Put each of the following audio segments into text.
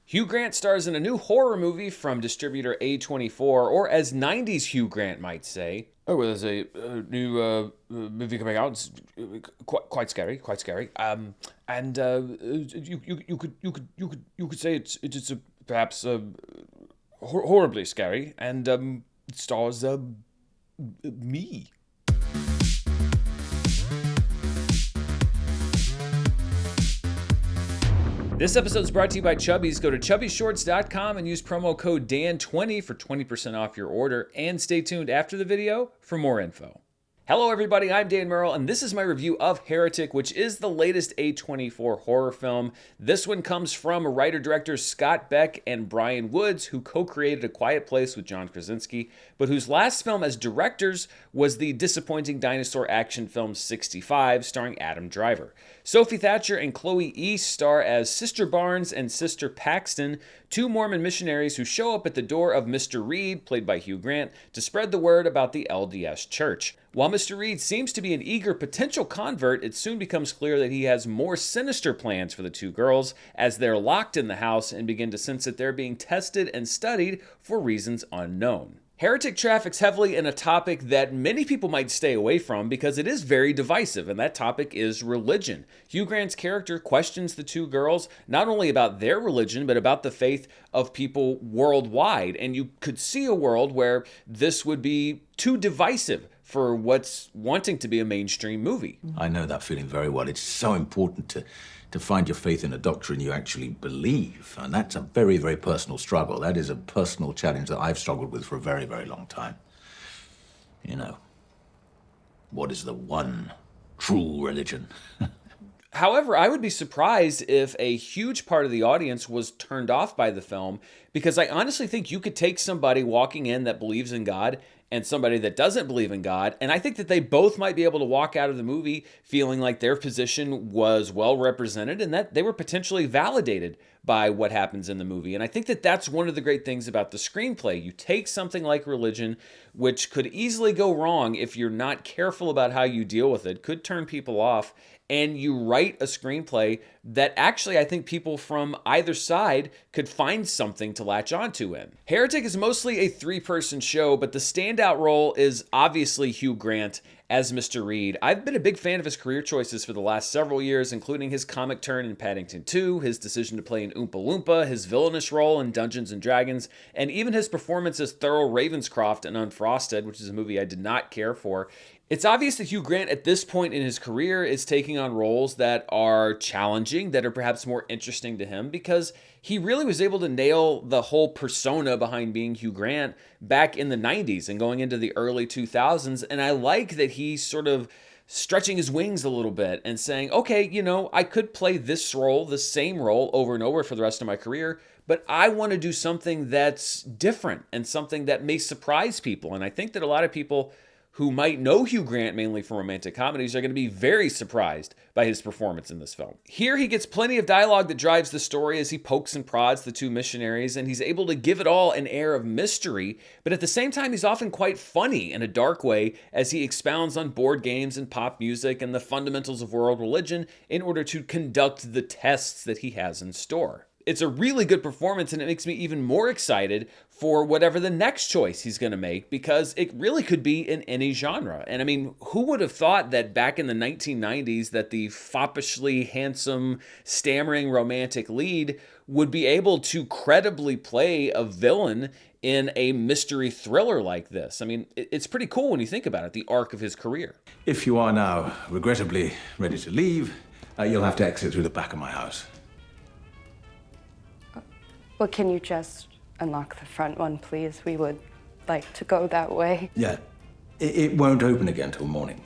Hugh Grant stars in a new horror movie from distributor A24, or as 90s Hugh Grant might say. Oh, well, there's a new movie coming out. It's quite scary, quite scary. And you could say it's perhaps horribly scary, and it stars me. This episode is brought to you by Chubbies. Go to chubbyshorts.com and use promo code DAN20 for 20% off your order. And stay tuned after the video for more info. Hello everybody, I'm Dan Murrell, and this is my review of Heretic, which is the latest A24 horror film. This one comes from writer-directors Scott Beck and Brian Woods, who co-created A Quiet Place with John Krasinski, but whose last film as directors was the disappointing dinosaur action film 65, starring Adam Driver. Sophie Thatcher and Chloe East star as Sister Barnes and Sister Paxton, two Mormon missionaries who show up at the door of Mr. Reed, played by Hugh Grant, to spread the word about the LDS Church. While Mr. Reed seems to be an eager potential convert, it soon becomes clear that he has more sinister plans for the two girls as they're locked in the house and begin to sense that they're being tested and studied for reasons unknown. Heretic traffics heavily in a topic that many people might stay away from because it is very divisive, and that topic is religion. Hugh Grant's character questions the two girls not only about their religion, but about the faith of people worldwide, and you could see a world where this would be too divisive for what's wanting to be a mainstream movie. I know that feeling very well. It's so important to find your faith in a doctrine you actually believe. And that's a very, very personal struggle. That is a personal challenge that I've struggled with for a very, very long time. You know, what is the one true religion? However, I would be surprised if a huge part of the audience was turned off by the film, because I honestly think you could take somebody walking in that believes in God and somebody that doesn't believe in God, and I think that they both might be able to walk out of the movie feeling like their position was well represented and that they were potentially validated by what happens in the movie. And I think that that's one of the great things about the screenplay. You take something like religion, which could easily go wrong if you're not careful about how you deal with it, could turn people off, and you write a screenplay that actually I think people from either side could find something to latch onto in. Heretic is mostly a three-person show, but the standout role is obviously Hugh Grant as Mr. Reed. I've been a big fan of his career choices for the last several years, including his comic turn in Paddington 2, his decision to play in Oompa Loompa, his villainous role in Dungeons & Dragons, and even his performance as Thurl Ravenscroft in Unfrosted, which is a movie I did not care for. It's obvious that Hugh Grant at this point in his career is taking on roles that are challenging, that are perhaps more interesting to him, because he really was able to nail the whole persona behind being Hugh Grant back in the 90s and going into the early 2000s. And I like that he's sort of stretching his wings a little bit and saying, okay, you know, I could play this role, the same role over and over for the rest of my career, but I want to do something that's different and something that may surprise people. And I think that a lot of people who might know Hugh Grant mainly from romantic comedies are going to be very surprised by his performance in this film. Here he gets plenty of dialogue that drives the story as he pokes and prods the two missionaries, and he's able to give it all an air of mystery, but at the same time he's often quite funny in a dark way as he expounds on board games and pop music and the fundamentals of world religion in order to conduct the tests that he has in store. It's a really good performance, and it makes me even more excited for whatever the next choice he's going to make, because it really could be in any genre. And I mean, who would have thought that back in the 1990s that the foppishly handsome, stammering romantic lead would be able to credibly play a villain in a mystery thriller like this? I mean, it's pretty cool when you think about it, the arc of his career. If you are now regrettably ready to leave, you'll have to exit through the back of my house. Well, can you just unlock the front one, please? We would like to go that way. Yeah, it won't open again till morning.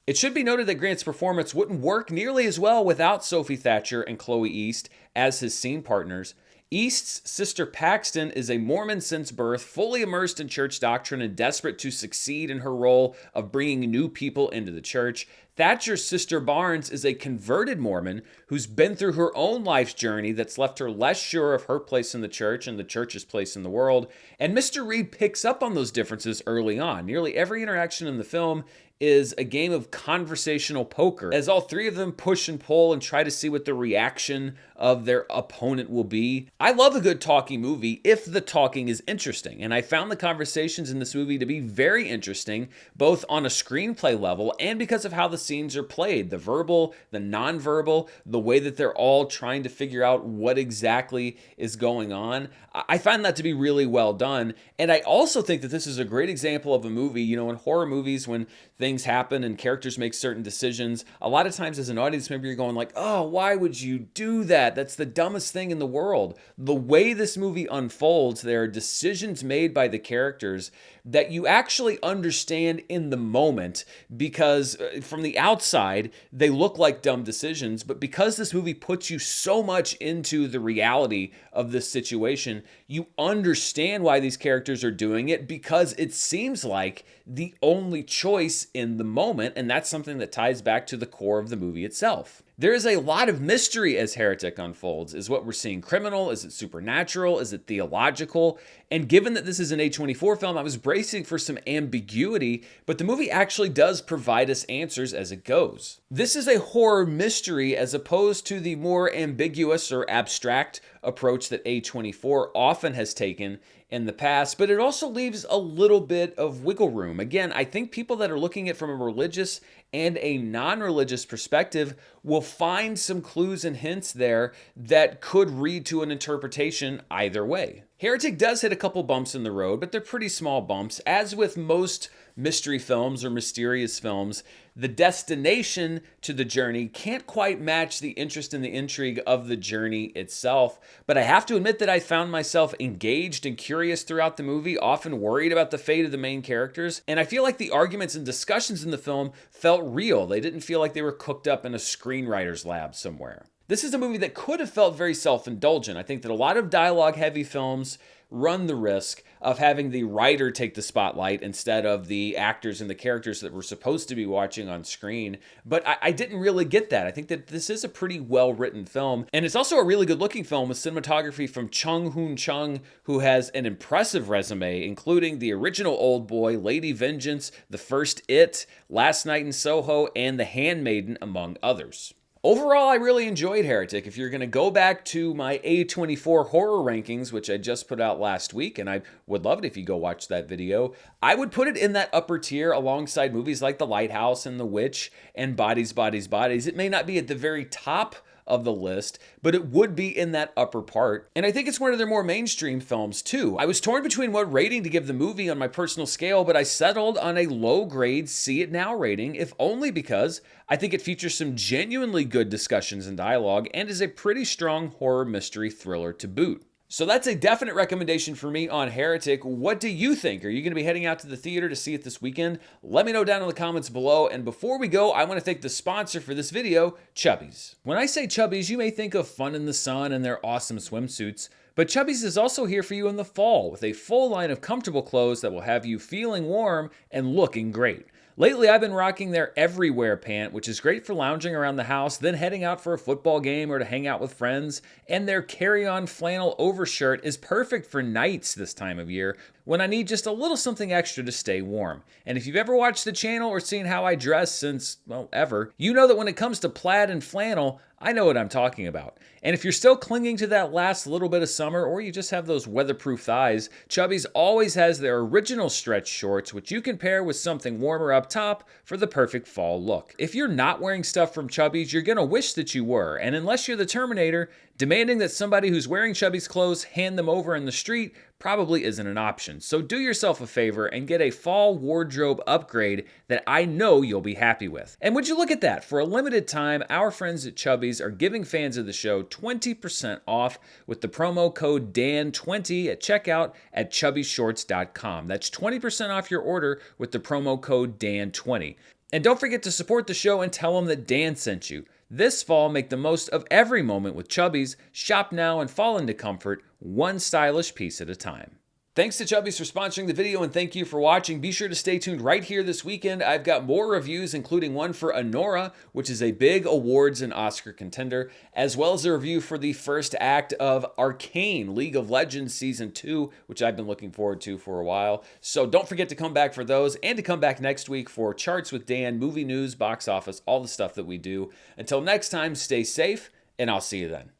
It should be noted that Grant's performance wouldn't work nearly as well without Sophie Thatcher and Chloe East as his scene partners. East's sister Paxton is a Mormon since birth, fully immersed in church doctrine and desperate to succeed in her role of bringing new people into the church. Thatcher's sister Barnes is a converted Mormon who's been through her own life's journey that's left her less sure of her place in the church and the church's place in the world. And Mr. Reed picks up on those differences early on. Nearly every interaction in the film is a game of conversational poker, as all three of them push and pull and try to see what the reaction of their opponent will be. I love a good talking movie if the talking is interesting, and I found the conversations in this movie to be very interesting, both on a screenplay level and because of how the scenes are played, the verbal, the nonverbal, the way that they're all trying to figure out what exactly is going on. I find that to be really well done, and I also think that this is a great example of a movie, you know, in horror movies when things happen and characters make certain decisions, a lot of times as an audience member you're going like, oh, why would you do that? That's the dumbest thing in the world. The way this movie unfolds, there are decisions made by the characters that you actually understand in the moment, because from the outside they look like dumb decisions, but because this movie puts you so much into the reality of this situation, you understand why these characters are doing it, because it seems like the only choice in the moment, and that's something that ties back to the core of the movie itself. There is a lot of mystery as Heretic unfolds. Is what we're seeing criminal? Is it supernatural? Is it theological? And given that this is an A24 film, I was bracing for some ambiguity, but the movie actually does provide us answers as it goes. This is a horror mystery as opposed to the more ambiguous or abstract approach that A24 often has taken in the past, but it also leaves a little bit of wiggle room. Again, I think people that are looking at it from a religious and a non-religious perspective will find some clues and hints there that could read to an interpretation either way. Heretic does hit a couple bumps in the road, but they're pretty small bumps. As with most mystery films or mysterious films, the destination to the journey can't quite match the interest and the intrigue of the journey itself. But I have to admit that I found myself engaged and curious throughout the movie, often worried about the fate of the main characters. And I feel like the arguments and discussions in the film felt real. They didn't feel like they were cooked up in a screenwriter's lab somewhere. This is a movie that could have felt very self-indulgent. I think that a lot of dialogue-heavy films run the risk of having the writer take the spotlight instead of the actors and the characters that we're supposed to be watching on screen. But I didn't really get that. I think that this is a pretty well-written film, and it's also a really good-looking film with cinematography from Chung Hoon Chung, who has an impressive resume, including the original Old Boy, Lady Vengeance, The First It, Last Night in Soho, and The Handmaiden, among others. Overall, I really enjoyed Heretic. If you're going to go back to my A24 horror rankings, which I just put out last week, and I would love it if you go watch that video, I would put it in that upper tier alongside movies like The Lighthouse and The Witch and Bodies, Bodies, Bodies. It may not be at the very top of the list, but it would be in that upper part. And I think it's one of their more mainstream films too. I was torn between what rating to give the movie on my personal scale, but I settled on a low grade see it now rating, if only because I think it features some genuinely good discussions and dialogue and is a pretty strong horror mystery thriller to boot. So that's a definite recommendation for me on Heretic. What do you think? Are you going to be heading out to the theater to see it this weekend? Let me know down in the comments below. And before we go, I want to thank the sponsor for this video, Chubbies. When I say Chubbies, you may think of Fun in the Sun and their awesome swimsuits, but Chubbies is also here for you in the fall with a full line of comfortable clothes that will have you feeling warm and looking great. Lately, I've been rocking their Everywhere pant, which is great for lounging around the house, then heading out for a football game or to hang out with friends. And their carry-on flannel overshirt is perfect for nights this time of year when I need just a little something extra to stay warm. And if you've ever watched the channel or seen how I dress since, well, ever, you know that when it comes to plaid and flannel, I know what I'm talking about. And if you're still clinging to that last little bit of summer, or you just have those weatherproof thighs, Chubbies always has their original stretch shorts, which you can pair with something warmer up top for the perfect fall look. If you're not wearing stuff from Chubbies, you're gonna wish that you were. And unless you're the Terminator, demanding that somebody who's wearing Chubbies clothes hand them over in the street probably isn't an option. So do yourself a favor and get a fall wardrobe upgrade that I know you'll be happy with. And would you look at that? For a limited time, our friends at Chubbies are giving fans of the show 20% off with the promo code DAN20 at checkout at chubbyshorts.com. That's 20% off your order with the promo code DAN20. And don't forget to support the show and tell them that Dan sent you. This fall, make the most of every moment with Chubbies. Shop now and fall into comfort, one stylish piece at a time. Thanks to Chubby's for sponsoring the video, and thank you for watching. Be sure to stay tuned right here this weekend. I've got more reviews, including one for Anora, which is a big awards and Oscar contender, as well as a review for the first act of Arcane League of Legends Season 2, which I've been looking forward to for a while. So don't forget to come back for those, and to come back next week for Charts with Dan, movie news, box office, all the stuff that we do. Until next time, stay safe, and I'll see you then.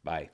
Bye.